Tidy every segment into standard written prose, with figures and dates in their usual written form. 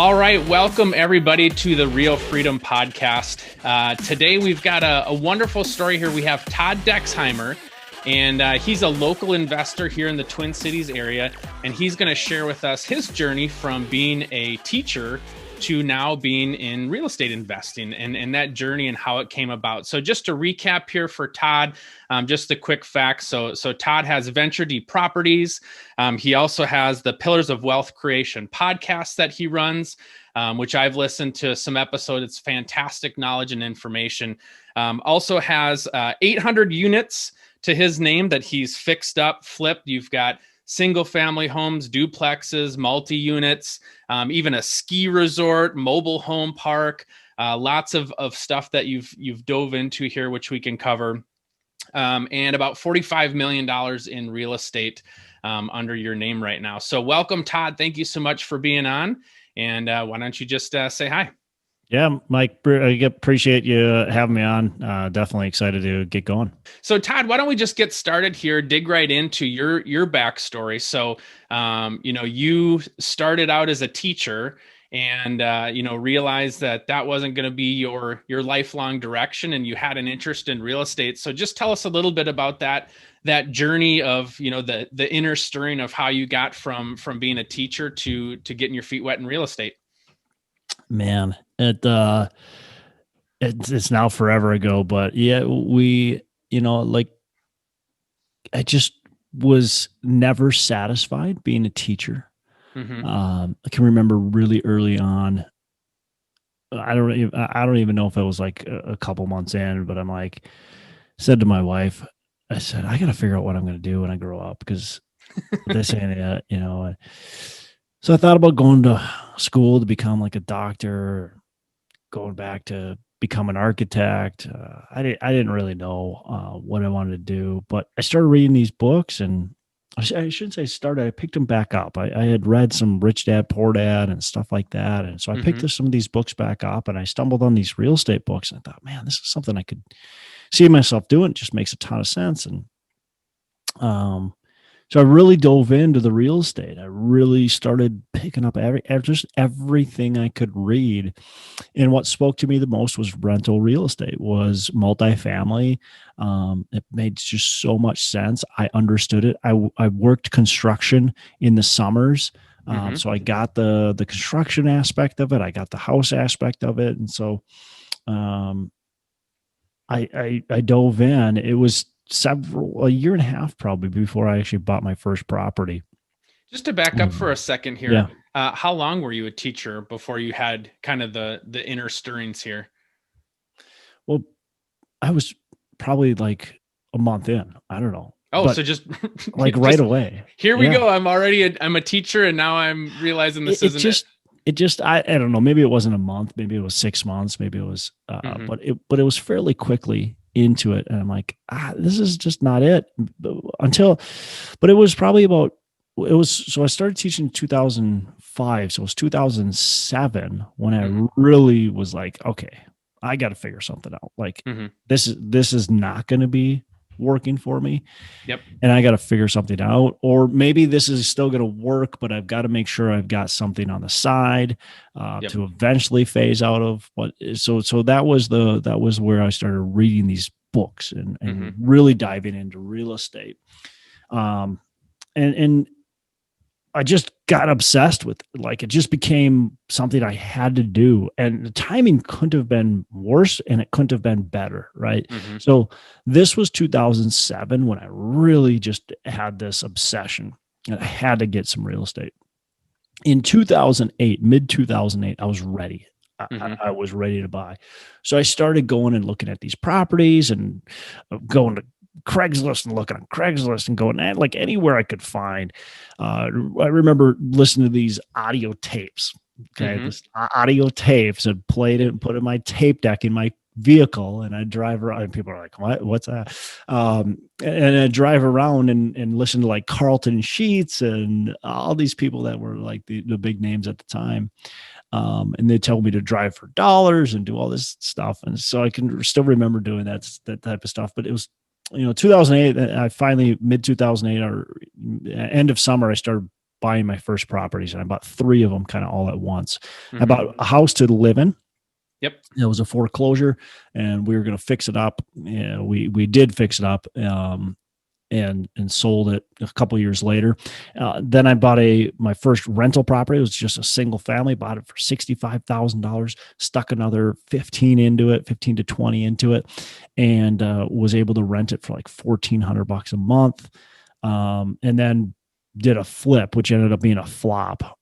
All right, welcome everybody to the Real Freedom Podcast. Today we've got a wonderful story here. We have Todd Dexheimer, and he's a local investor here in the Twin Cities area, and he's going to share with us his journey from being a teacher to now being in real estate investing and that journey and how it came about. So just to recap here for Todd, just the quick facts. So Todd has Venture D Properties. He also has the Pillars of Wealth Creation podcast that he runs, which I've listened to some episodes. It's fantastic knowledge and information. Also has 800 units to his name that he's fixed up, flipped. You've got single family homes, duplexes, multi-units, even a ski resort, mobile home park, lots of stuff that you've dove into here, which we can cover. And about $45 million in real estate under your name right now. So welcome, Todd. Thank you so much for being on. And why don't you just say hi? Yeah, Mike, I appreciate you having me on. Definitely excited to get going. So Todd, why don't we just get started here, dig right into your backstory. So, you started out as a teacher and, realized that wasn't going to be your lifelong direction, and you had an interest in real estate. So just tell us a little bit about that journey of, the inner stirring of how you got from being a teacher to getting your feet wet in real estate. Man, it's now forever ago, but yeah, I just was never satisfied being a teacher. Mm-hmm. I can remember really early on. I don't even know if it was like a couple months in, but said to my wife, I said, I got to figure out what I'm going to do when I grow up, because this ain't it, So I thought about going to school to become like a doctor, going back to become an architect. I didn't really know what I wanted to do, but I started reading these books, and I shouldn't say started. I picked them back up. I had read some Rich Dad, Poor Dad and stuff like that. And so I picked some of these books back up, and I stumbled on these real estate books, and I thought, man, this is something I could see myself doing. It just makes a ton of sense. And so I really dove into the real estate. I really started picking up just everything I could read. And what spoke to me the most was rental real estate, was multifamily. It made just so much sense. I understood it. I worked construction in the summers. So I got the construction aspect of it. I got the house aspect of it. And so I dove in. It was a year and a half probably before I actually bought my first property. Just to back up for a second here, yeah. How long were you a teacher before you had kind of the inner stirrings here? Well, I was probably like a month in. I don't know. Oh, so just like right away. Here we go. I'm a teacher, and now I'm realizing this isn't it. It just, I don't know. Maybe it wasn't a month. Maybe it was 6 months. Maybe it was, but it was fairly quickly into it. And I'm like, this is just not it but it was probably so I started teaching in 2005. So it was 2007 when I really was like, okay, I got to figure something out. Like this is not going to be working for me. Yep. And I got to figure something out, or maybe this is still going to work, but I've got to make sure I've got something on the side to eventually phase out of what is. So that was where I started reading these books and really diving into real estate. And I just got obsessed with it. Like, it just became something I had to do, and the timing couldn't have been worse, and it couldn't have been better. Right. So this was 2007 when I really just had this obsession, and I had to get some real estate. In 2008, mid 2008, I was ready. I was ready to buy. So I started going and looking at these properties and going to Craigslist and looking on Craigslist and going at like anywhere I could find. I remember listening to these audio tapes. Okay. This audio tapes and played it and put it in my tape deck in my vehicle, and I drive around, and people are like, what's that? And I drive around and listen to like Carlton Sheets and all these people that were like the big names at the time. And they told me to drive for dollars and do all this stuff. And so I can still remember doing that type of stuff, but it was, 2008, I finally, mid 2008 or end of summer, I started buying my first properties, and I bought 3 of them kind of all at once. I bought a house to live in. Yep. It was a foreclosure, and we were going to fix it up. We did fix it up, and sold it a couple years later. Then I bought my first rental property. It was just a single family. Bought it for $65,000. Stuck another 15 to 20 into it, and was able to rent it for like $1,400 a month. And then did a flip, which ended up being a flop.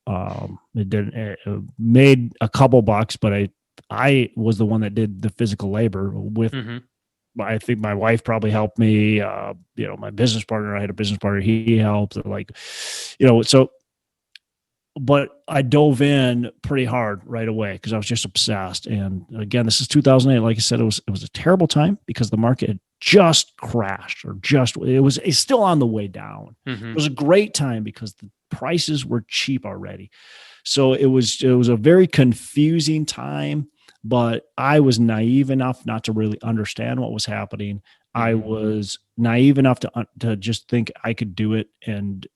It made a couple bucks, but I was the one that did the physical labor with. I think my wife probably helped me. My business partner, I had a business partner, he helped. But I dove in pretty hard right away because I was just obsessed. And again, this is 2008. Like I said, it was a terrible time because the market had just crashed, it's still on the way down. It was a great time because the prices were cheap already. So it was a very confusing time. But I was naive enough not to really understand what was happening. I was naive enough to just think I could do it, and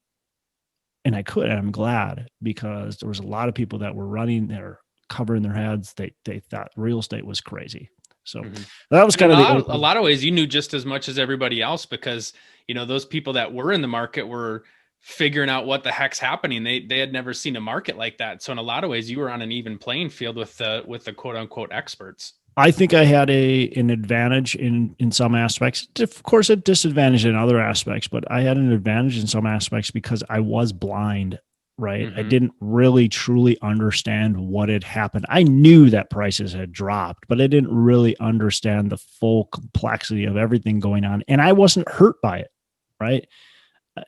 I could. And I'm glad, because there was a lot of people that were running there, covering their heads. They thought real estate was crazy. So that was kind of a lot of ways you knew just as much as everybody else, because those people that were in the market were figuring out what the heck's happening. They had never seen a market like that. So in a lot of ways, you were on an even playing field with the quote unquote experts. I think I had an advantage in some aspects. Of course, a disadvantage in other aspects, but I had an advantage in some aspects because I was blind, right? I didn't really truly understand what had happened. I knew that prices had dropped, but I didn't really understand the full complexity of everything going on. And I wasn't hurt by it, right?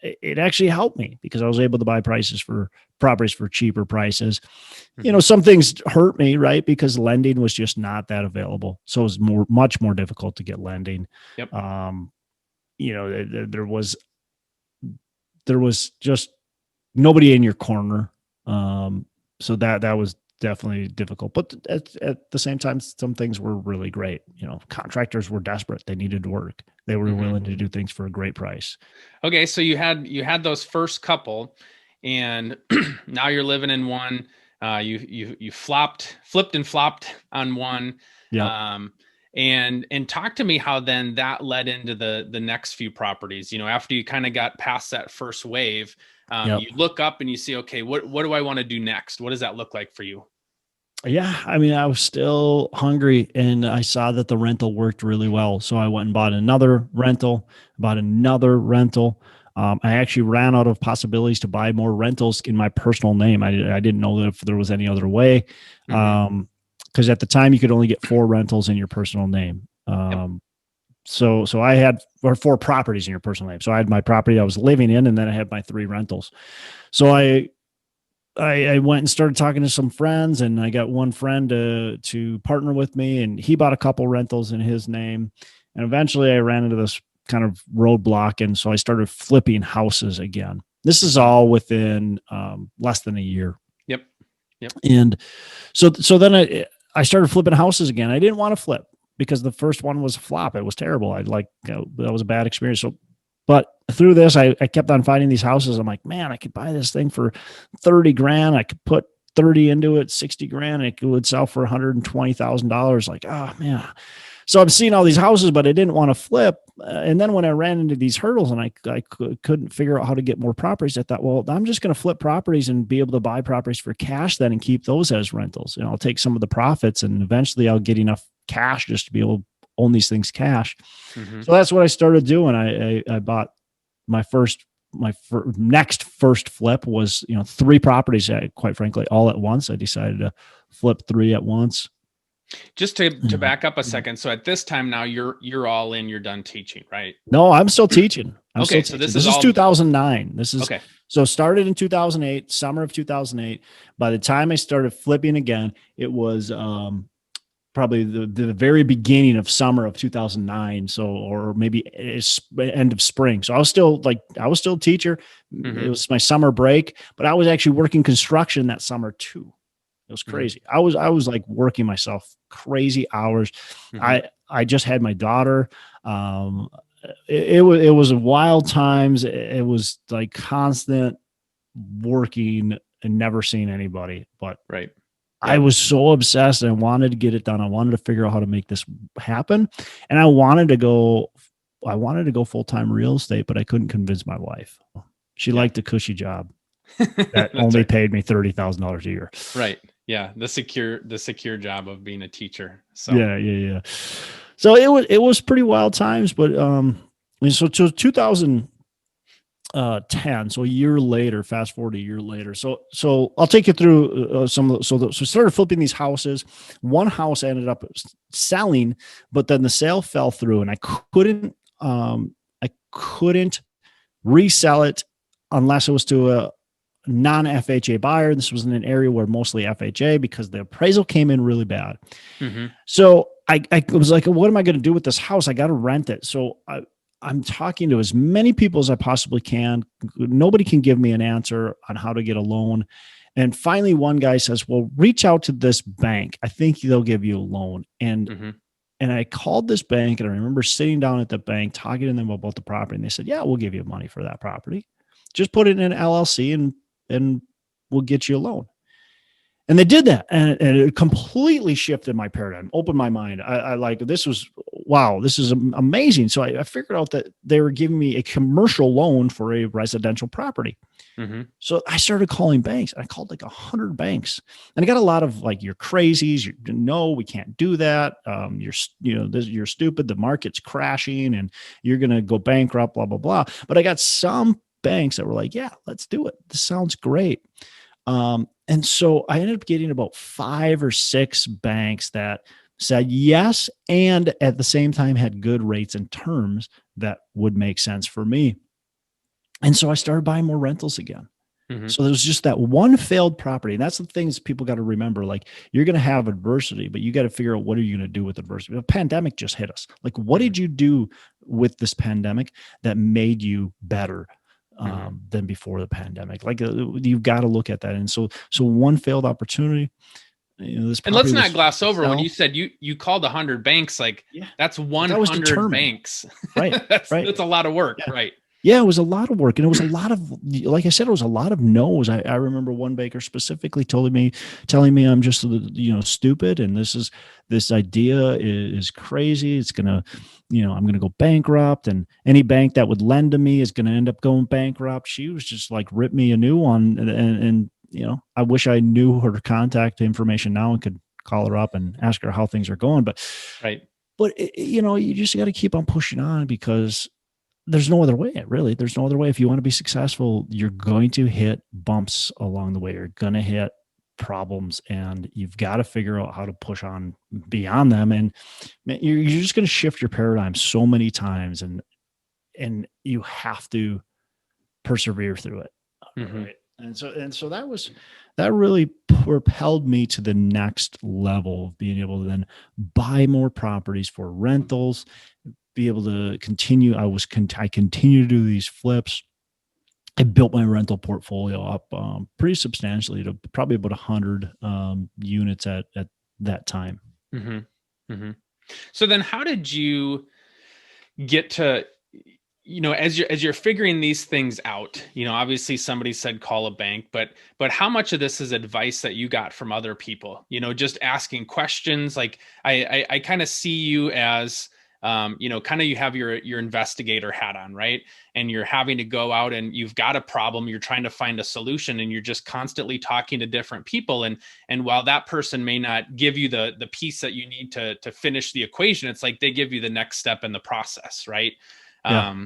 It actually helped me because I was able to buy properties for cheaper prices. Some things hurt me, right? Because lending was just not that available. So it was much more difficult to get lending. Yep. There was just nobody in your corner. So that was definitely difficult, but at the same time, some things were really great. Contractors were desperate. They needed work. They were willing to do things for a great price. Okay. So you had those first couple, and now you're living in one. You flipped and flopped on one. Yeah. And talk to me how then that led into the next few properties. After you kind of got past that first wave, you look up and you see, okay, what do I want to do next? What does that look like for you? Yeah. I mean, I was still hungry, and I saw that the rental worked really well. So I went and bought another rental. I actually ran out of possibilities to buy more rentals in my personal name. I didn't know that if there was any other way. Because at the time you could only get 4 rentals in your personal name. So I had 4 properties in your personal name. So I had my property I was living in, and then I had my 3 rentals. So I went and started talking to some friends, and I got one friend to partner with me, and he bought a couple rentals in his name. And eventually I ran into this kind of roadblock. And so I started flipping houses again. This is all within less than a year. Yep. And so then I started flipping houses again. I didn't want to flip because the first one was a flop. It was terrible. That was a bad experience. But through this, I kept on finding these houses. I'm like, man, I could buy this thing for $30,000. I could put 30 into it, $60,000, and it would sell for $120,000. Like, oh man. So I'm seeing all these houses, but I didn't want to flip. And then when I ran into these hurdles and I couldn't figure out how to get more properties, I thought, well, I'm just going to flip properties and be able to buy properties for cash then and keep those as rentals. And I'll take some of the profits, and eventually I'll get enough cash just to be able to own these things cash. So that's what I started doing. I bought my next first flip was, 3 properties, quite frankly, all at once. I decided to flip 3 at once. Just to back up a second. So at this time now you're all in, you're done teaching, right? No, I'm still teaching. So this is 2009. This is okay. So started in 2008, summer of 2008. By the time I started flipping again, it was probably the very beginning of summer of 2009. So, or maybe end of spring. So I was still a teacher. It was my summer break, but I was actually working construction that summer too. It was crazy. I was like working myself crazy hours. I just had my daughter. It was wild times. It was like constant working and never seeing anybody. But right. I was so obsessed and I wanted to get it done. I wanted to figure out how to make this happen. And I wanted to go full-time real estate, but I couldn't convince my wife. She liked a cushy job that only paid me $30,000 a year. Right. Yeah. The secure job of being a teacher. So yeah. So it was pretty wild times, but so 2010, so a year later, fast forward a year later. So I'll take you through so we started flipping these houses. One house ended up selling, but then the sale fell through, and I couldn't resell it unless it was to a non-FHA buyer. This was in an area where mostly FHA, because the appraisal came in really bad. Mm-hmm. So I was like, what am I going to do with this house? I got to rent it. So I'm talking to as many people as I possibly can. Nobody can give me an answer on how to get a loan. And finally, one guy says, well, reach out to this bank. I think they'll give you a loan. And I called this bank, and I remember sitting down at the bank, talking to them about the property. And they said, yeah, we'll give you money for that property. Just put it in an LLC and we'll get you a loan. And they did that. And it completely shifted my paradigm, opened my mind. I like, this is amazing. So I figured out that they were giving me a commercial loan for a residential property. Mm-hmm. So I started calling banks. I called like 100 banks, and I got a lot of like, you're crazies. No, we can't do that. You're stupid. The market's crashing and you're going to go bankrupt, blah, blah, blah. But I got some banks that were like, yeah, let's do it. This sounds great. And so I ended up getting about 5 or 6 banks that said yes, and at the same time had good rates and terms that would make sense for me. And so I started buying more rentals again. Mm-hmm. So there was just that one failed property. And that's the things people got to remember. Like, you're going to have adversity, but you got to figure out, what are you going to do with adversity? The pandemic just hit us. Like, what did you do with this pandemic that made you better than before the pandemic? Like, you've got to look at that. And so one failed opportunity. And let's not gloss over when you said you called 100 banks. Like, that's 100 banks. Right. That's a lot of work. Yeah. Right. Yeah, it was a lot of work, and it was a lot of, like I said, it was a lot of no's. I remember one banker specifically telling me I'm just, stupid, and this idea is crazy. It's gonna, I'm gonna go bankrupt, and any bank that would lend to me is gonna end up going bankrupt. She was just like, rip me a new one, and I wish I knew her contact information now and could call her up and ask her how things are going. But you just got to keep on pushing on, because there's no other way, really. There's no other way. If you want to be successful, you're going to hit bumps along the way. You're going to hit problems, and you've got to figure out how to push on beyond them. And you're just going to shift your paradigm so many times, and you have to persevere through it. Mm-hmm. Right. And so that really propelled me to the next level of being able to then buy more properties for rentals, be able to continue. I continue to do these flips. I built my rental portfolio up pretty substantially to probably about 100 units at that time. Mm-hmm. Mm-hmm. So then how did you get to, as you're figuring these things out, obviously somebody said call a bank, but how much of this is advice that you got from other people, just asking questions? Like I kind of see you as, kind of, you have your investigator hat on, right? And you're having to go out and you've got a problem, you're trying to find a solution, and you're just constantly talking to different people. And while that person may not give you the piece that you need to finish the equation, it's like they give you the next step in the process, right? Yeah.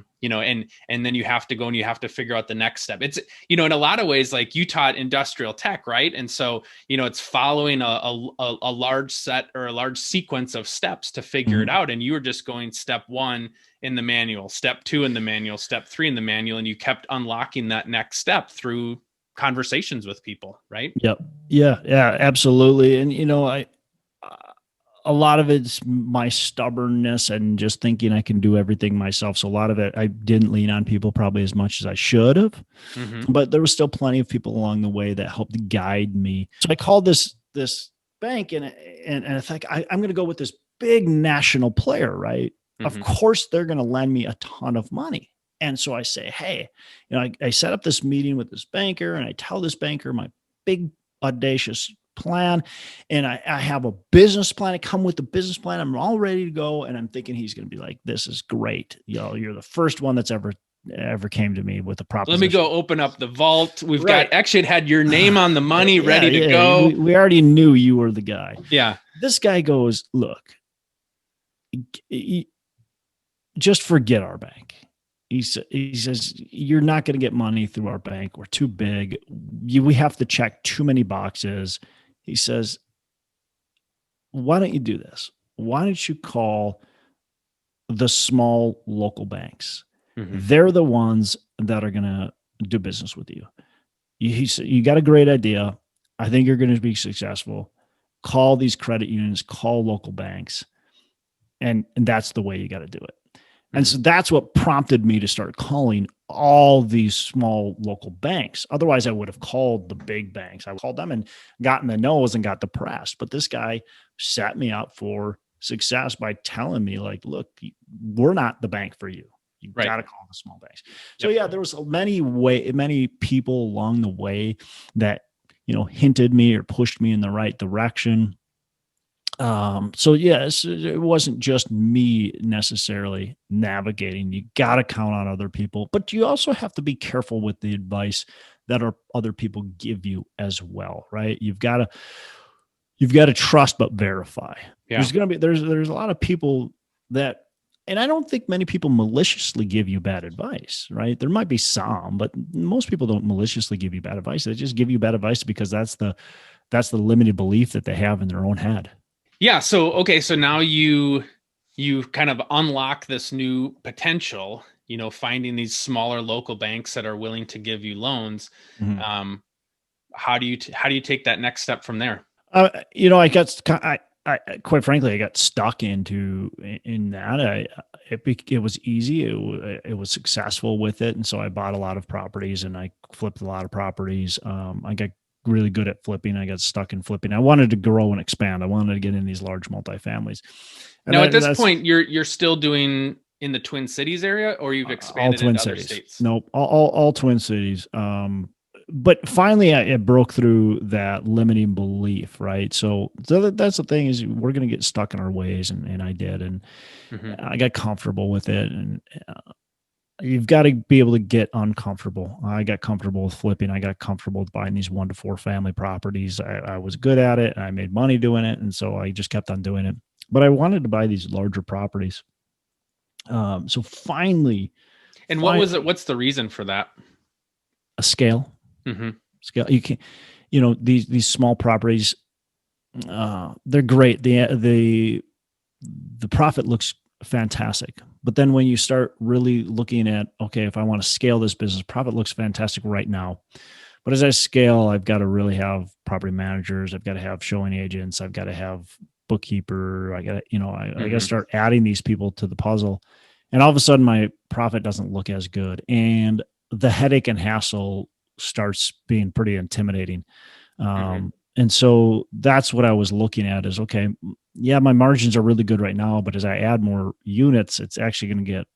And then you have to go and you have to figure out the next step. It's, in a lot of ways, like you taught industrial tech, right? And so, it's following a large set or a large sequence of steps to figure it out. And you were just going step 1 in the manual, step 2 in the manual, step 3 in the manual. And you kept unlocking that next step through conversations with people, right? Yep. Yeah, absolutely. And, a lot of it's my stubbornness and just thinking I can do everything myself. So a lot of it, I didn't lean on people probably as much as I should have, but there was still plenty of people along the way that helped guide me. So I called this bank and I think I'm going to go with this big national player, right? Of course, they're going to lend me a ton of money. And so I say, hey, I set up this meeting with this banker, and I tell this banker my big audacious plan, and I have a business plan. I come with the business plan. I'm all ready to go, and I'm thinking he's going to be like, "This is great. You're the first one that's ever came to me with a proposition. Let me go open up the vault. We've got actually it had your name on the money, ready to go. We already knew you were the guy." Yeah. This guy goes, "Look, just forget our bank." He says, "You're not going to get money through our bank. We're too big. We have to check too many boxes." He says, "Why don't you do this? Why don't you call the small local banks? They're the ones that are going to do business with you. He said, you got a great idea. I think you're going to be successful. Call these credit unions, call local banks. And that's the way you got to do it." And so that's what prompted me to start calling all these small local banks. Otherwise, I would have called the big banks. I called them and gotten the no's and got depressed. But this guy set me up for success by telling me, like, look, we're not the bank for you. You got to call the small banks. So yeah, there was many people along the way that, hinted me or pushed me in the right direction. So yes, it wasn't just me necessarily navigating. You got to count on other people, but you also have to be careful with the advice that other people give you as well, right? You've got to trust but verify. Yeah. There's a lot of people that, and I don't think many people maliciously give you bad advice, right? There might be some, but most people don't maliciously give you bad advice. They just give you bad advice because that's the limited belief that they have in their own head. Yeah. So now you kind of unlock this new potential, finding these smaller local banks that are willing to give you loans. How do you take that next step from there? I quite frankly, I got stuck in that. It was easy. It was successful with it. And so I bought a lot of properties and I flipped a lot of properties. I got really good at flipping. I got stuck in flipping. I wanted to grow and expand. I wanted to get in these large multifamilies. And now, at this point, you're still doing in the Twin Cities area, or you've expanded into other states? Nope, all Twin Cities. But finally, I broke through that limiting belief, right? So that's the thing, is we're going to get stuck in our ways, and I did, and I got comfortable with it, and you've got to be able to get uncomfortable. I got comfortable with flipping. I got comfortable with buying these 1 to 4 family properties. I was good at it. I made money doing it. And so I just kept on doing it. But I wanted to buy these larger properties. So finally. And what was it? What's the reason for that? A scale. Scale. You can, these small properties, they're great. The profit looks fantastic. But then when you start really looking at, okay, if I want to scale this business, profit looks fantastic right now. But as I scale, I've got to really have property managers. I've got to have showing agents. I've got to have bookkeeper. I got to, I got to start adding these people to the puzzle. And all of a sudden my profit doesn't look as good. And the headache and hassle starts being pretty intimidating. And so that's what I was looking at is, okay, yeah, my margins are really good right now, but as I add more units, it's actually going to get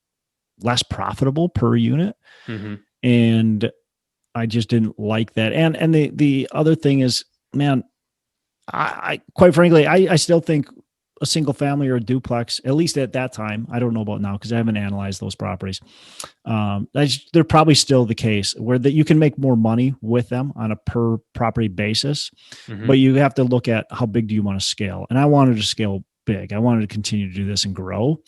less profitable per unit. And I just didn't like that. And the other thing is, man, I quite frankly, I still think a single family or a duplex, at least at that time, I don't know about now because I haven't analyzed those properties. They're probably still the case where that you can make more money with them on a per property basis, but you have to look at how big do you want to scale. And I wanted to scale big. I wanted to continue to do this and grow.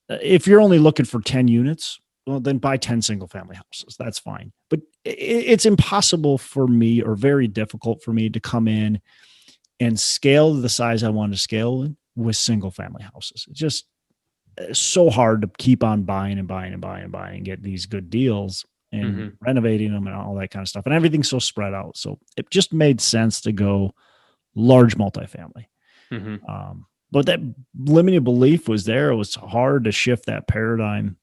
If you're only looking for 10 units, well, then buy 10 single family houses. That's fine. But it's impossible for me, or very difficult for me, to come in and scale the size I wanted to scale with single family houses. It's just so hard to keep on buying and get these good deals and renovating them and all that kind of stuff. And everything's so spread out. So it just made sense to go large multifamily. But that limited belief was there. It was hard to shift that paradigm.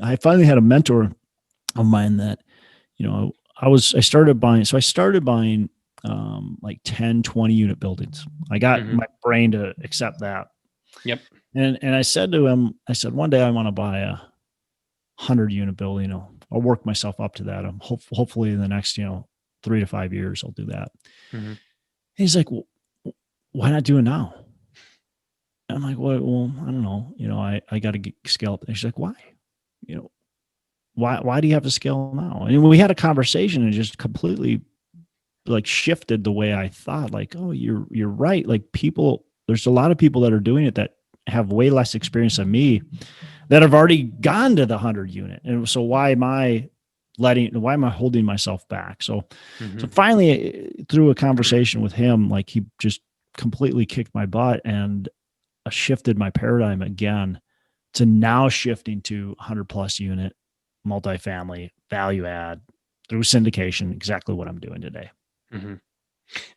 I finally had a mentor of mine that, I started buying like 10, 20 unit buildings. I got my brain to accept that. Yep. And I said to him, one day I want to buy a 100-unit building. I'll work myself up to that. Hopefully in the next 3 to 5 years I'll do that. Mm-hmm. He's like, well, why not do it now? And I'm like, well, I don't know. I got to scale up. And she's like, why? Why do you have to scale now? And we had a conversation and just completely like shifted the way I thought. Like, oh, you're right. Like there's a lot of people that are doing it that have way less experience than me that have already gone to the 100-unit. And so why am I holding myself back? So finally, through a conversation with him, like he just completely kicked my butt and shifted my paradigm again to now shifting to 100+ unit multifamily value add through syndication, exactly what I'm doing today. Mm-hmm.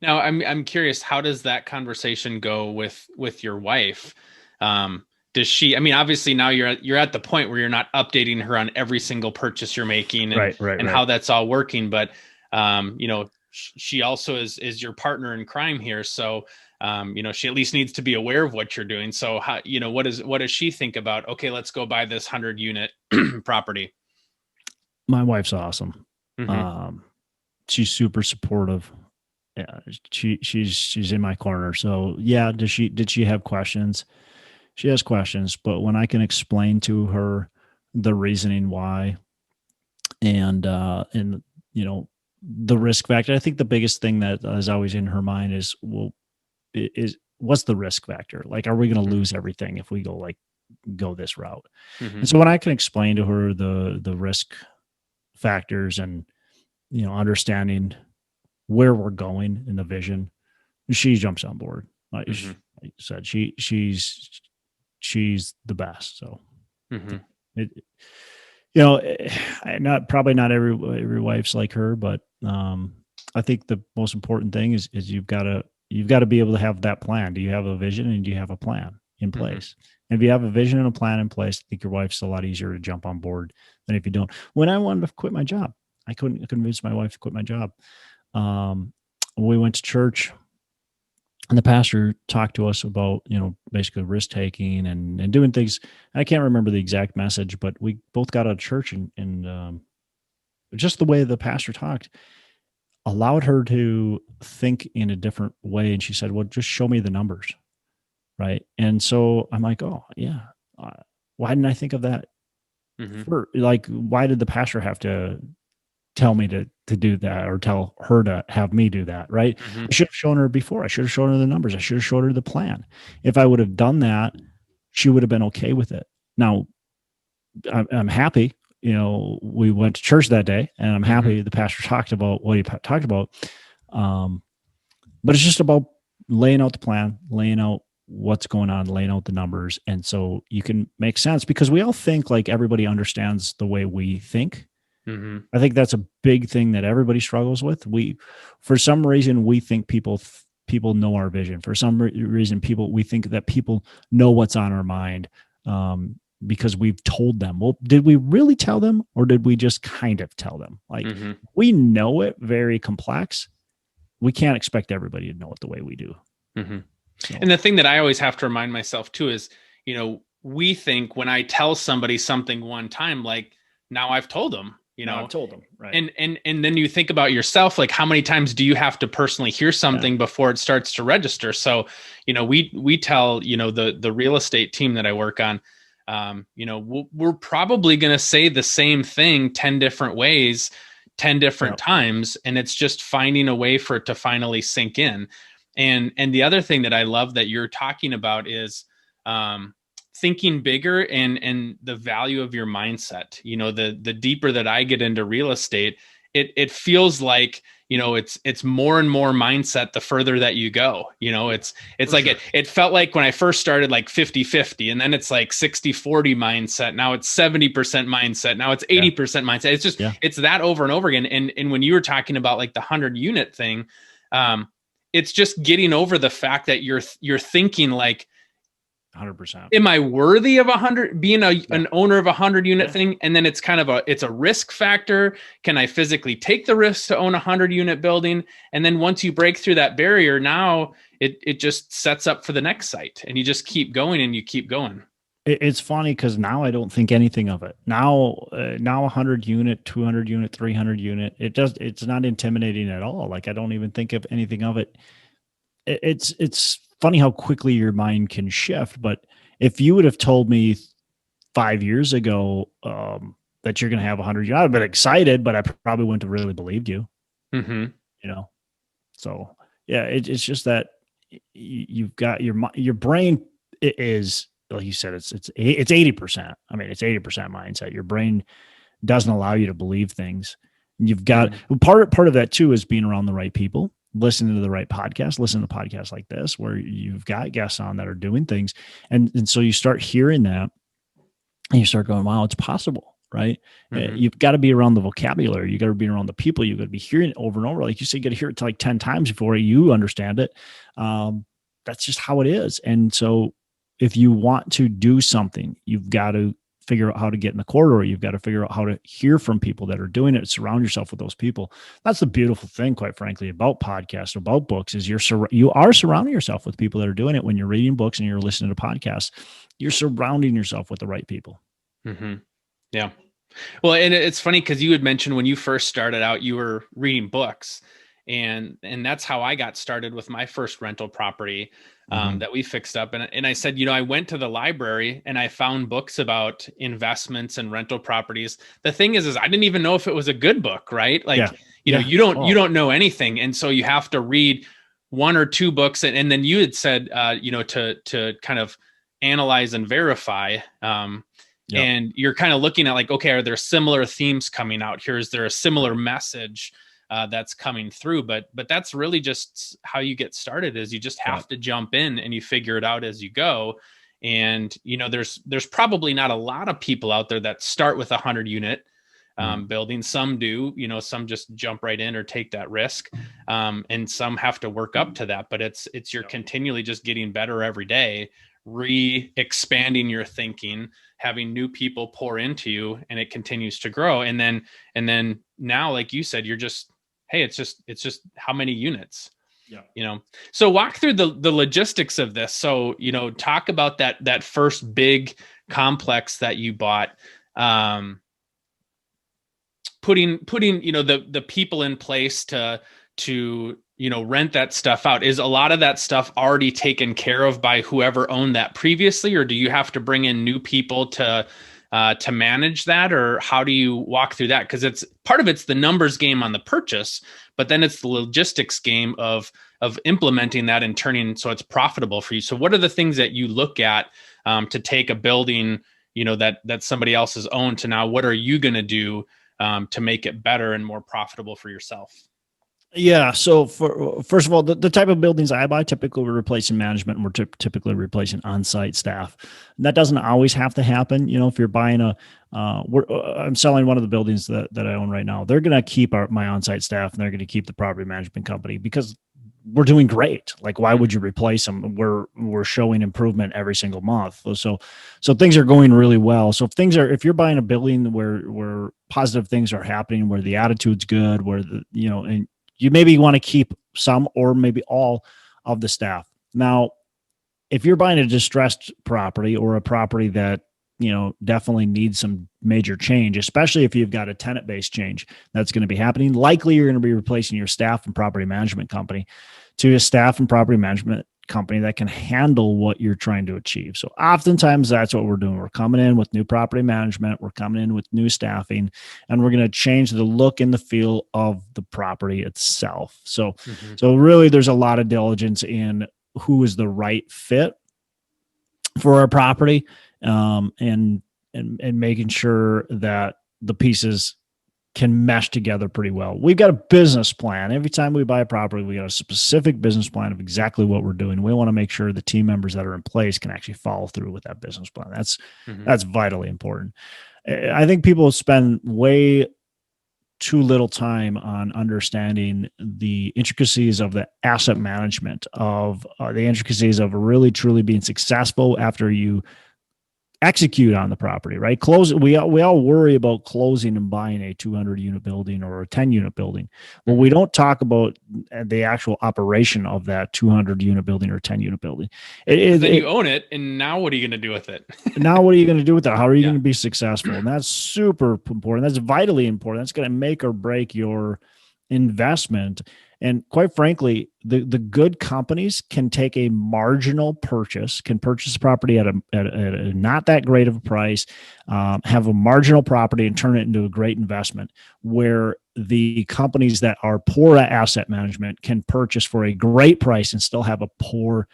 Now I'm curious, how does that conversation go with your wife? Does she, I mean, obviously now you're at the point where you're not updating her on every single purchase you're making and how that's all working. But, she also is your partner in crime here. So, she at least needs to be aware of what you're doing. So how, what does she think about, okay, let's go buy this 100-unit property? My wife's awesome. Mm-hmm. She's super supportive. Yeah, she's in my corner. So yeah, did she have questions? She has questions, but when I can explain to her the reasoning why and the risk factor, I think the biggest thing that is always in her mind is, what's the risk factor? Like, are we going to lose everything if we go this route? Mm-hmm. And so when I can explain to her the risk factors and, understanding where we're going in the vision, she jumps on board. Like I said, she's the best. So, probably not every wife's like her, but I think the most important thing is you've got to be able to have that plan. Do you have a vision and do you have a plan in place? And if you have a vision and a plan in place, I think your wife's a lot easier to jump on board than if you don't. When I wanted to quit my job, I couldn't convince my wife to quit my job. We went to church. And the pastor talked to us about, basically risk taking and doing things. I can't remember the exact message, but we both got out of church and just the way the pastor talked allowed her to think in a different way. And she said, well, just show me the numbers. Right. And so I'm like, oh yeah. Why didn't I think of that? Why did the pastor have to tell me to do that or tell her to have me do that? Right. I should have shown her before. I should have shown her the numbers. I should have showed her the plan. If I would have done that, she would have been okay with it. Now I'm happy, we went to church that day and I'm happy the pastor talked about what he talked about. But it's just about laying out the plan, laying out what's going on, laying out the numbers. And so you can make sense because we all think like everybody understands the way we think. I think that's a big thing that everybody struggles with. For some reason, we think people know our vision. For some reason, we think that people know what's on our mind because we've told them. Well, did we really tell them or did we just kind of tell them? Like we know it very complex. We can't expect everybody to know it the way we do. So. And the thing that I always have to remind myself too is, we think when I tell somebody something one time, like now I've told them. I've told them, right? And then you think about yourself, like how many times do you have to personally hear something before it starts to register? So, we tell, the real estate team that I work on, we're probably going to say the same thing 10 different ways, 10 different times. And it's just finding a way for it to finally sink in. And the other thing that I love that you're talking about is, thinking bigger and the value of your mindset. The deeper that I get into real estate, it feels like, it's more and more mindset the further that you go. It's like it felt like when I first started like 50-50 and then it's like 60-40 mindset. Now it's 70% mindset. Now it's 80% mindset. It's just, it's that over and over again. And when you were talking about like the 100-unit thing, it's just getting over the fact that you're thinking like, 100%. Am I worthy of 100 being an owner of a 100-unit thing? And then it's kind of it's a risk factor. Can I physically take the risk to own a 100-unit building? And then once you break through that barrier, now it just sets up for the next site and you just keep going and you keep going. It's funny because now I don't think anything of it. Now 100 unit, 200 unit, 300 unit. It's not intimidating at all. Like I don't even think of anything of it. It's funny how quickly your mind can shift. But if you would have told me 5 years ago that you're going to have 100, I'd have been excited, but I probably wouldn't have really believed you. Mm-hmm. You know, so yeah, it's just that you've got your brain is, like you said, it's 80%. I mean, it's 80% mindset. Your brain doesn't allow you to believe things. You've got part of that too is being around the right people, listening to the right podcast, listen to podcasts like this where you've got guests on that are doing things, and so you start hearing that, and you start going, wow, it's possible, right? You've got to be around the vocabulary. You got to be around the people. You got to be hearing it over and over. Like you say, you got to hear it like 10 times before you understand it. That's just how it is. And so if you want to do something, you've got to figure out how to get in the corridor. You've got to figure out how to hear from people that are doing it. Surround yourself with those people. That's the beautiful thing, quite frankly, about podcasts, about books, is you are surrounding yourself with people that are doing it. When you're reading books and you're listening to podcasts, you're surrounding yourself with the right people. Mm-hmm. Yeah. Well, and it's funny because you had mentioned when you first started out, you were reading books, and that's how I got started with my first rental property that we fixed up. And I said, I went to the library and I found books about investments and rental properties. The thing is I didn't even know if it was a good book, right? Like, you don't know anything. And so you have to read one or two books. And then you had said, to kind of analyze and verify, and you're kind of looking at like, okay, are there similar themes coming out here? Is there a similar message that's coming through? But that's really just how you get started, is you just have to jump in and you figure it out as you go. And, there's probably not a lot of people out there that start with 100 unit building. Some do, some just jump right in or take that risk. And some have to work up to that, but you're continually just getting better every day, expanding your thinking, having new people pour into you, and it continues to grow. And then now, like you said, you're just, hey, it's just how many units, so walk through the logistics of this. So, talk about that first big complex that you bought, putting, the people in place to rent that stuff out. Is a lot of that stuff already taken care of by whoever owned that previously, or do you have to bring in new people to manage that, or how do you walk through that? Because it's the numbers game on the purchase, but then it's the logistics game of implementing that and turning so it's profitable for you. So what are the things that you look at to take a building, that somebody else has owned, to now what are you going to do to make it better and more profitable for yourself? Yeah. So first of all, the type of buildings I buy, typically we're replacing management, and we're typically replacing on-site staff. And that doesn't always have to happen. If you're buying I'm selling one of the buildings that I own right now. They're going to keep my on-site staff, and they're going to keep the property management company because we're doing great. Like, why would you replace them? We're showing improvement every single month. So things are going really well. So if you're buying a building where positive things are happening, where the attitude's good, where and you maybe want to keep some or maybe all of the staff. Now, if you're buying a distressed property or a property that, definitely needs some major change, especially if you've got a tenant-based change that's going to be happening, likely you're going to be replacing your staff and property management company to a staff and property management company that can handle what you're trying to achieve. So oftentimes that's what we're doing. We're coming in with new property management, we're coming in with new staffing, and we're going to change the look and the feel of the property itself. So really there's a lot of diligence in who is the right fit for our property, and making sure that the pieces can mesh together pretty well. We've got a business plan. Every time we buy a property, we got a specific business plan of exactly what we're doing. We want to make sure the team members that are in place can actually follow through with that business plan. That's vitally important. I think people spend way too little time on understanding the intricacies of the asset management, of the intricacies of really truly being successful after you execute on the property, right? Close. We all worry about closing and buying a 200 unit building or a 10 unit building. Well, we don't talk about the actual operation of that 200 unit building or 10 unit building. Then you own it, and now what are you going to do with it? Now, what are you going to do with that? How are you going to be successful? And that's super important. That's vitally important. That's going to make or break your investment. And quite frankly, the good companies can take a marginal purchase, can purchase a property at a not that great of a price, have a marginal property and turn it into a great investment, where the companies that are poor at asset management can purchase for a great price and still have a poor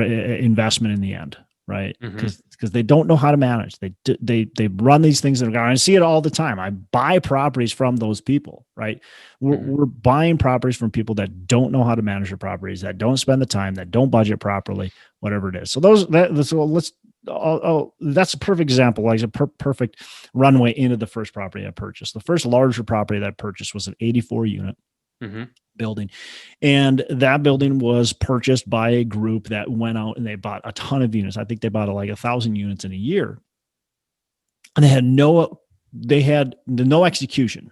investment in the end, right? Because they don't know how to manage. They run these things that are going. I see it all the time. I buy properties from those people, right? We're buying properties from people that don't know how to manage their properties, that don't spend the time, that don't budget properly, whatever it is. So that's a perfect example, like a perfect runway into the first property I purchased. The first larger property that I purchased was an 84 unit building. And that building was purchased by a group that went out and they bought a ton of units. I think they bought like 1,000 units in a year. And they had no execution,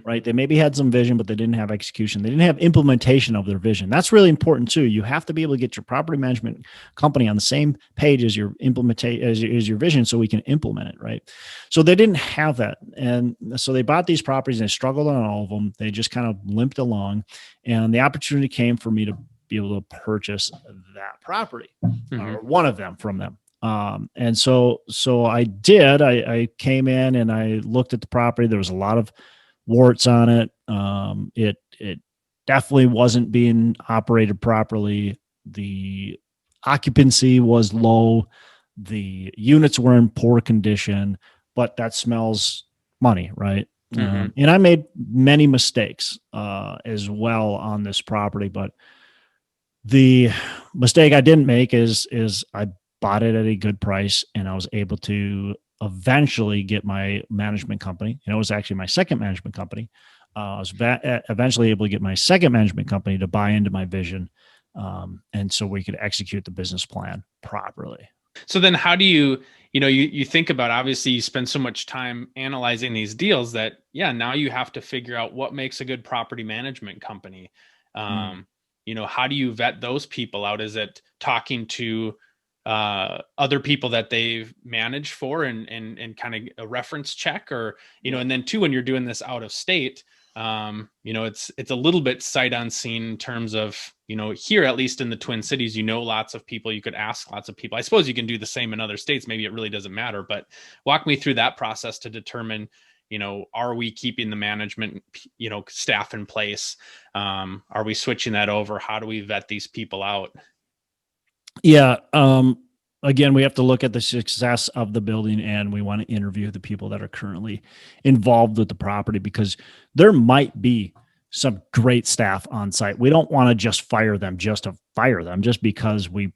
right? They maybe had some vision, but they didn't have execution. They didn't have implementation of their vision. That's really important too. You have to be able to get your property management company on the same page as your your vision, so we can implement it, right? So they didn't have that. And so they bought these properties and they struggled on all of them. They just kind of limped along. And the opportunity came for me to be able to purchase that property, or one of them from them. And so I did. I came in and I looked at the property. There was a lot of warts on it. It definitely wasn't being operated properly. The occupancy was low. The units were in poor condition, but that smells money, right? And I made many mistakes as well on this property, but the mistake I didn't make is I bought it at a good price, and I was able to eventually get my management company. And it was actually my second management company. I was eventually able to get my second management company to buy into my vision. And so we could execute the business plan properly. So then how do you think about, obviously you spend so much time analyzing these deals that, now you have to figure out what makes a good property management company. How do you vet those people out? Is it talking to other people that they've managed for and kind of a reference check, or, and then too, when you're doing this out of state, it's a little bit sight unseen in terms of, here, at least in the Twin Cities, lots of people, you could ask lots of people. I suppose you can do the same in other states. Maybe it really doesn't matter, but walk me through that process to determine, are we keeping the management, staff in place? Are we switching that over? How do we vet these people out? Yeah. Again, we have to look at the success of the building, and we want to interview the people that are currently involved with the property, because there might be some great staff on site. We don't want to just fire them just because we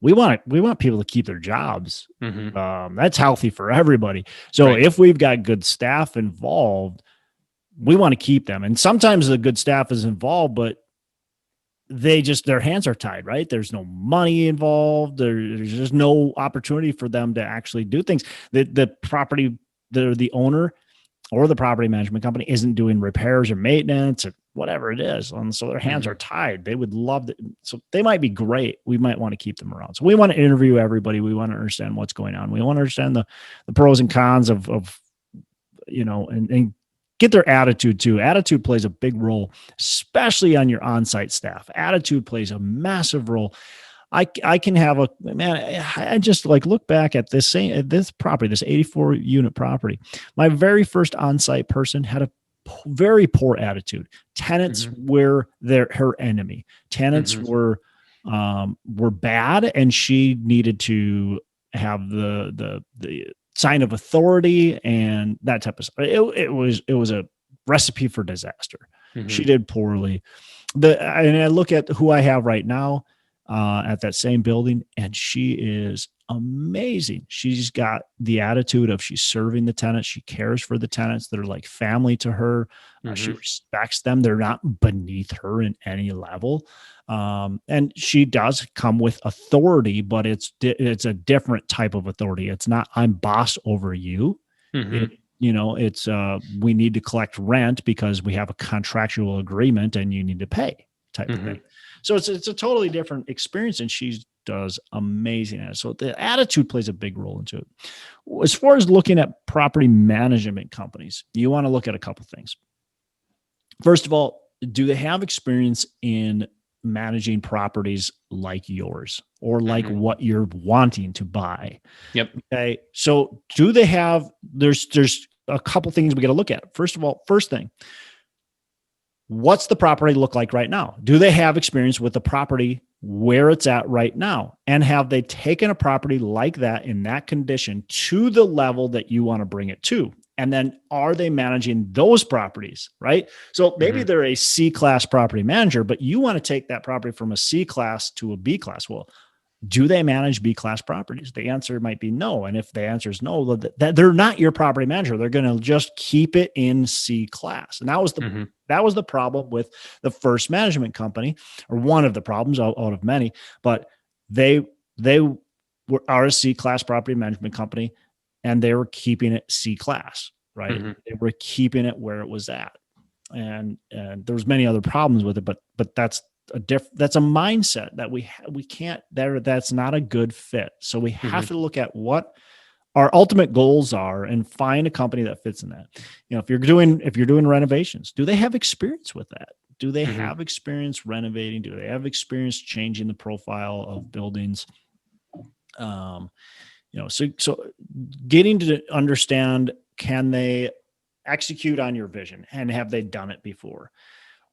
want people to keep their jobs. That's healthy for everybody. So if we've got good staff involved, we want to keep them. And sometimes the good staff is involved, but their hands are tied, right? There's no money involved. There's just no opportunity for them to actually do things. The owner or the property management company isn't doing repairs or maintenance or whatever it is. And so their hands are tied. They would love that. So they might be great. We might want to keep them around. So we want to interview everybody. We want to understand what's going on. We want to understand the pros and cons of and get their attitude too. Attitude plays a big role, especially on your on-site staff. Attitude plays a massive role. I can have I just look back at this property, this 84 unit property. My very first on-site person had a very poor attitude. Tenants were her enemy. Tenants were bad, and she needed to have the sign of authority and that type of stuff. It was a recipe for disaster. She did poorly. And I look at who I have right now at that same building, and she is amazing. She's got the attitude of she's serving the tenants. She cares for the tenants. They're like family to her. She respects them. They're not beneath her in any level. And she does come with authority, but it's a different type of authority. It's not, I'm boss over you. It's we need to collect rent because we have a contractual agreement and you need to pay type of thing. So it's a totally different experience, and she does amazing at it. So the attitude plays a big role into it. As far as looking at property management companies, you want to look at a couple things. First of all, do they have experience in managing properties like yours or like what you're wanting to buy? Yep. Okay. So do they have, there's a couple things we got to look at. First of all, first thing, what's the property look like right now? Do they have experience with the property where it's at right now? And have they taken a property like that in that condition to the level that you want to bring it to? And then are they managing those properties, right? So maybe they're a C-class property manager, but you want to take that property from a C-class to a B-class. Well, do they manage B-class properties? The answer might be no. And if the answer is no, that they're not your property manager. They're going to just keep it in C-class. And that was the problem with the first management company, or one of the problems out of many. But they are a C-class property management company, and they were keeping it C-class, right? They were keeping it where it was at. And there was many other problems with it, but that's that's a mindset that we can't, that's not a good fit. So we have to look at what our ultimate goals are and find a company that fits in that. If you're doing renovations, do they have experience with that? Do they have experience renovating? Do they have experience changing the profile of buildings? So getting to understand, can they execute on your vision, and have they done it before?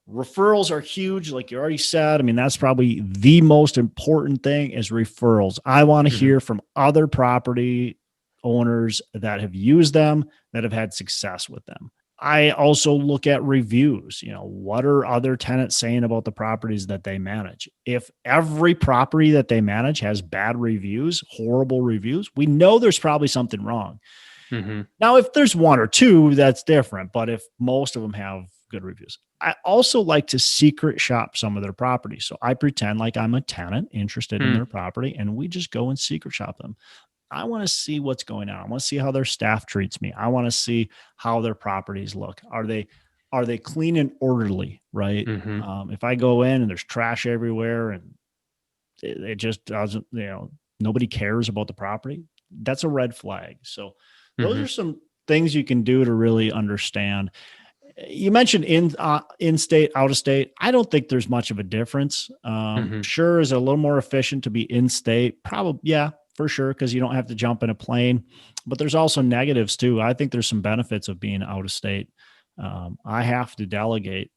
Referrals are huge. Like you already said, I mean, that's probably the most important thing is referrals. I want to hear from other property owners that have used them, that have had success with them. I also look at reviews. What are other tenants saying about the properties that they manage? If every property that they manage has bad reviews, horrible reviews, we know there's probably something wrong. Now, if there's one or two, that's different. But if most of them have good reviews, I also like to secret shop some of their properties. So I pretend like I'm a tenant interested in their property, and we just go and secret shop them. I want to see what's going on. I want to see how their staff treats me. I want to see how their properties look. Are they clean and orderly, right? If I go in and there's trash everywhere and it just doesn't, nobody cares about the property, that's a red flag. So those are some things you can do to really understand. You mentioned in state, out of state. I don't think there's much of a difference. Sure, is it a little more efficient to be in state? Probably, yeah, for sure, because you don't have to jump in a plane. But there's also negatives too. I think there's some benefits of being out of state. I have to delegate.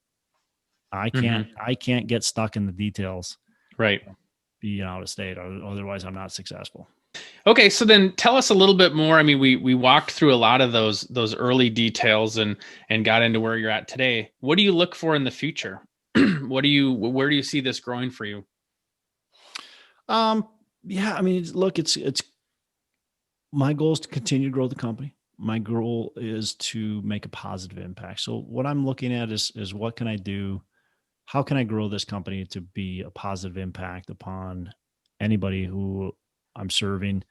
I can't get stuck in the details. Right. Being out of state, otherwise I'm not successful. Okay, so then tell us a little bit more. I mean, we walked through a lot of those early details and got into where you're at today. What do you look for in the future? Where do you see this growing for you? Yeah, I mean, look, it's my goal is to continue to grow the company. My goal is to make a positive impact. So what I'm looking at is what can I do? How can I grow this company to be a positive impact upon anybody who I'm serving,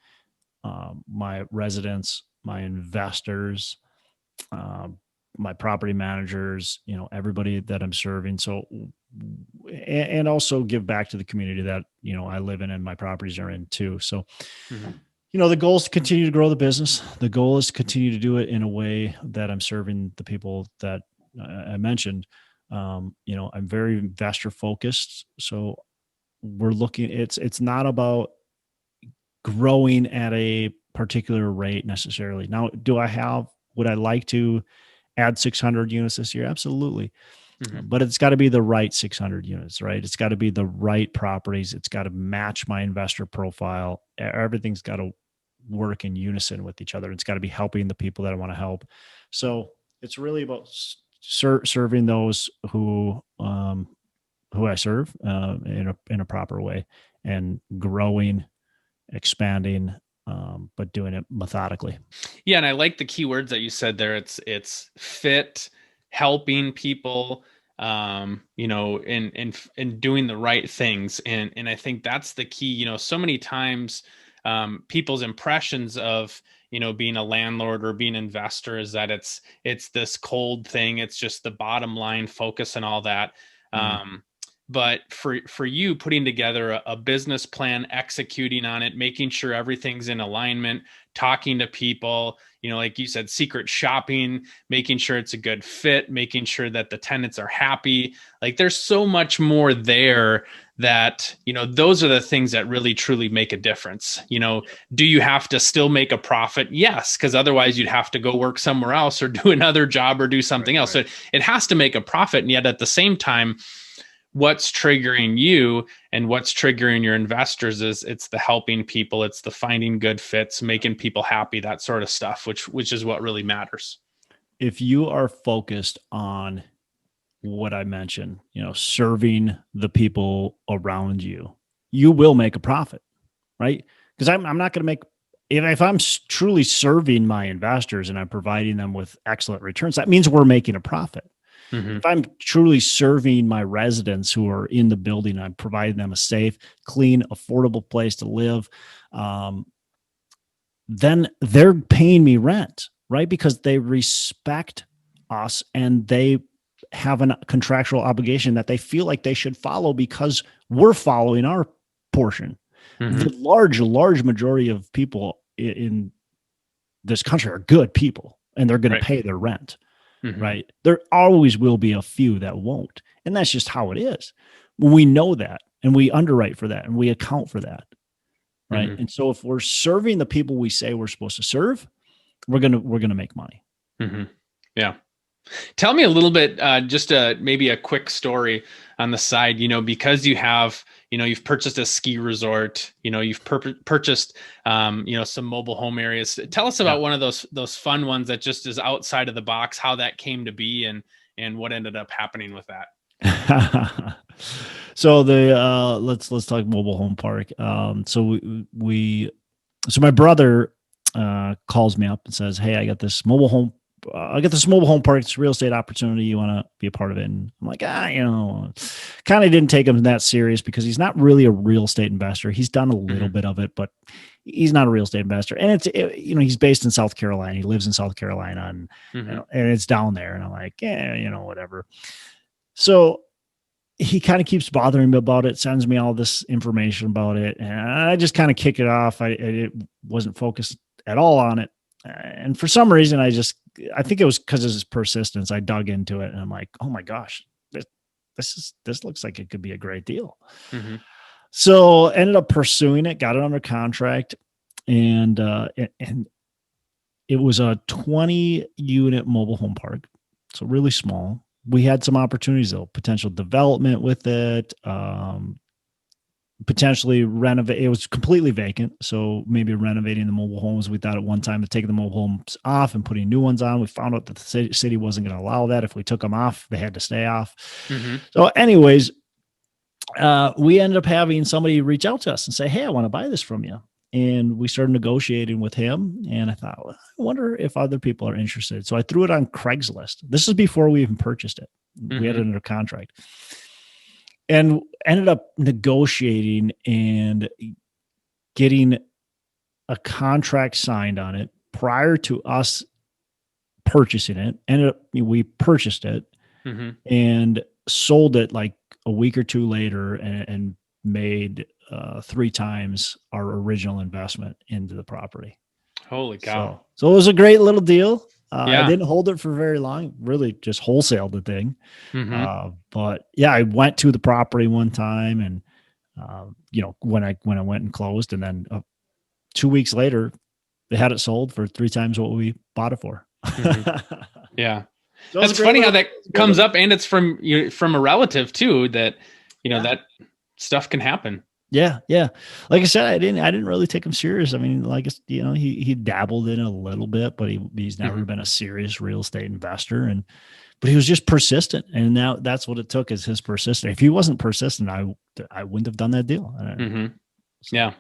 my residents, my investors, my property managers, everybody that I'm serving. So, and also give back to the community that, I live in and my properties are in too. So, the goal is to continue to grow the business. The goal is to continue to do it in a way that I'm serving the people that I mentioned. I'm very investor focused. So we're looking, it's not about growing at a particular rate necessarily. Now, would I like to add 600 units this year? Absolutely. But it's got to be the right 600 units, right? It's got to be the right properties. It's got to match my investor profile. Everything's got to work in unison with each other. It's got to be helping the people that I want to help. So it's really about serving those who I serve in a proper way, and growing expanding, but doing it methodically. Yeah. And I like the key words that you said there. It's fit, helping people, and doing the right things. And I think that's the key. So many times, people's impressions of, being a landlord or being an investor is that it's this cold thing. It's just the bottom line focus and all that. But for you, putting together a business plan, executing on it, making sure everything's in alignment, talking to people, like you said, secret shopping, making sure it's a good fit, making sure that the tenants are happy. Like there's so much more there that, those are the things that really truly make a difference. Do you have to still make a profit? Yes, because otherwise you'd have to go work somewhere else or do another job or do something else. Right. So it has to make a profit. And yet at the same time, what's triggering you and what's triggering your investors is it's the helping people, it's the finding good fits, making people happy, that sort of stuff, which is what really matters. If you are focused on what I mentioned, serving the people around you, you will make a profit, right? Because I'm not going to make, if I'm truly serving my investors and I'm providing them with excellent returns, that means we're making a profit. If I'm truly serving my residents who are in the building, I'm providing them a safe, clean, affordable place to live, then they're paying me rent, right? Because they respect us and they have a contractual obligation that they feel like they should follow because we're following our portion. The large majority of people in this country are good people and they're going to pay their rent. Right. There always will be a few that won't. And that's just how it is. We know that and we underwrite for that and we account for that. Right. And so if we're serving the people we say we're supposed to serve, we're going to make money. Yeah. Tell me a little bit, just maybe a quick story on the side, because you have, you've purchased a ski resort, you've purchased, some mobile home areas. Tell us about one of those fun ones that just is outside of the box, how that came to be and what ended up happening with that. So let's talk mobile home park. So my brother calls me up and says, "Hey, I got this mobile home park. It's a real estate opportunity. You want to be a part of it?" And I'm like, kind of didn't take him that serious because he's not really a real estate investor. He's done a little bit of it, but he's not a real estate investor. And he's based in South Carolina. He lives in South Carolina and it's down there. And I'm like, whatever. So he kind of keeps bothering me about it, sends me all this information about it. And I just kind of kick it off. I wasn't focused at all on it. And for some reason, I think it was because of his persistence. I dug into it and I'm like, oh my gosh, this looks like it could be a great deal. So ended up pursuing it, got it under contract, and it was a 20 unit mobile home park. So really small. We had some opportunities though, potential development with it, potentially renovate. It was completely vacant. So maybe renovating the mobile homes. We thought at one time of taking the mobile homes off and putting new ones on. We found out that the city wasn't going to allow that. If we took them off, they had to stay off. So anyways, we ended up having somebody reach out to us and say, "Hey, I want to buy this from you." And we started negotiating with him. And I thought, well, I wonder if other people are interested. So I threw it on Craigslist. This is before we even purchased it. We had it under contract. And ended up negotiating and getting a contract signed on it prior to us purchasing it. We purchased it and sold it like a week or two later and made 3 times our original investment into the property. Holy cow. So it was a great little deal. I didn't hold it for very long, really just wholesaled the thing. But yeah, I went to the property one time and, when I went and closed and then 2 weeks later, they had it sold for 3 times what we bought it for. Yeah. So that's funny how that comes up and it's from a relative too, that, that stuff can happen. Yeah. Yeah. Like I said, I didn't really take him serious. I mean, like, he dabbled in it a little bit, but he's never been a serious real estate investor. But he was just persistent. And now that's what it took, is his persistence. If he wasn't persistent, I wouldn't have done that deal. Yeah.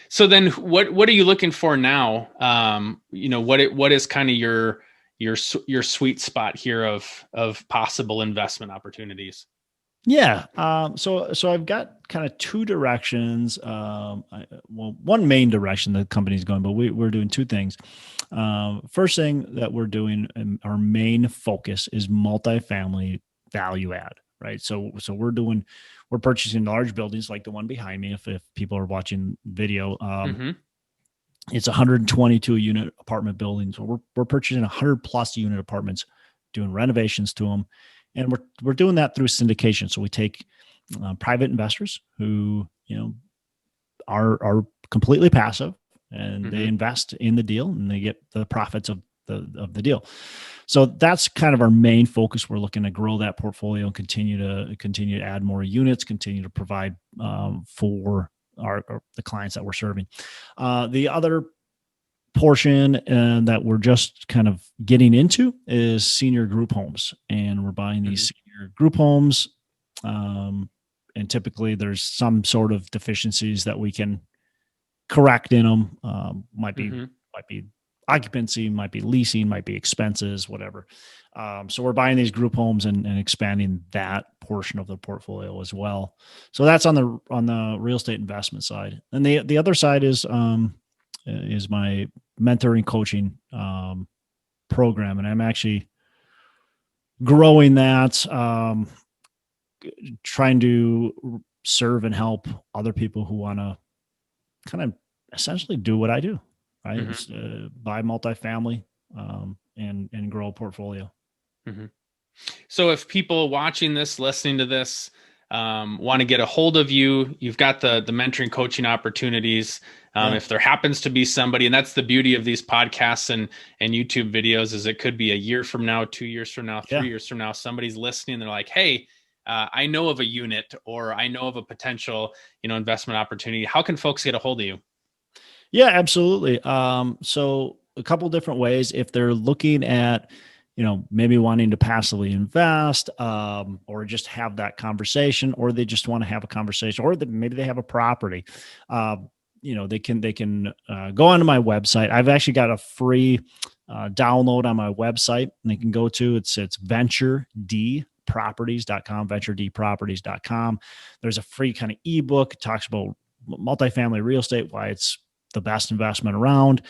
So then what are you looking for now? What is kind of your sweet spot here of possible investment opportunities? Yeah. So I've got kind of two directions. One main direction the company's going, but we're doing two things. First thing that we're doing, and our main focus is multifamily value add, right? So we're purchasing large buildings like the one behind me. If people are watching video, it's 122 unit apartment buildings. We're purchasing 100 plus unit apartments, doing renovations to them, and we're doing that through syndication. So we take private investors who are completely passive, and they invest in the deal and they get the profits of the deal. So that's kind of our main focus. We're looking to grow that portfolio and continue to add more units, continue to provide for the clients that we're serving. The other portion that we're just kind of getting into is senior group homes, and we're buying these senior group homes. And typically there's some sort of deficiencies that we can correct in them. Might be occupancy, might be leasing, might be expenses, whatever. So we're buying these group homes and expanding that portion of the portfolio as well. So that's on the real estate investment side. And the other side is my mentoring coaching program. And I'm actually growing that, trying to serve and help other people who want to kind of essentially do what I do, right? Buy multifamily and grow a portfolio. So if people watching this, listening to this, want to get a hold of you, you've got the mentoring coaching opportunities. If there happens to be somebody, and that's the beauty of these podcasts and YouTube videos, is it could be a year from now, 2 years from now, 3 years from now, somebody's listening and they're like, hey, I know of a unit, or I know of a potential, investment opportunity. How can folks get a hold of you? Yeah, absolutely. So a couple different ways. If they're looking at, maybe wanting to passively invest, or just have that conversation, or they just want to have a conversation, or maybe they have a property, they can go onto my website. I've actually got a free download on my website, and they can go to, it's VentureDproperties.com, VentureDproperties.com. There's a free kind of ebook. It talks about multifamily real estate, why it's the best investment around,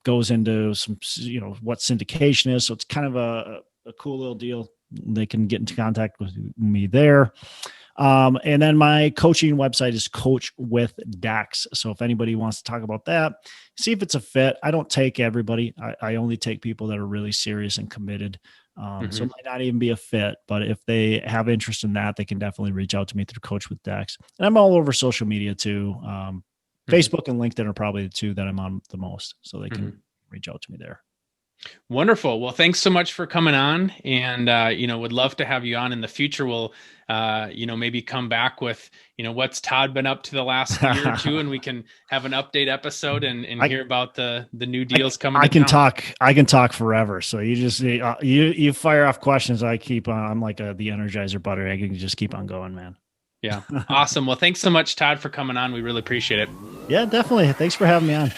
goes into some, what syndication is. So it's kind of a cool little deal. They can get into contact with me there. And then my coaching website is Coach with Dex. So if anybody wants to talk about that, see if it's a fit. I don't take everybody. I only take people that are really serious and committed. So it might not even be a fit, but if they have interest in that, they can definitely reach out to me through Coach with Dex. And I'm all over social media too. Facebook and LinkedIn are probably the two that I'm on the most, so they can reach out to me there. Wonderful. Well, thanks so much for coming on, and would love to have you on in the future. We'll maybe come back with what's Todd been up to the last year or two, and we can have an update episode and hear about the new deals coming. I can talk forever. So you just you fire off questions. I'm like the Energizer butter. I can just keep on going, man. Yeah. Awesome. Well, thanks so much, Todd, for coming on. We really appreciate it. Yeah, definitely. Thanks for having me on.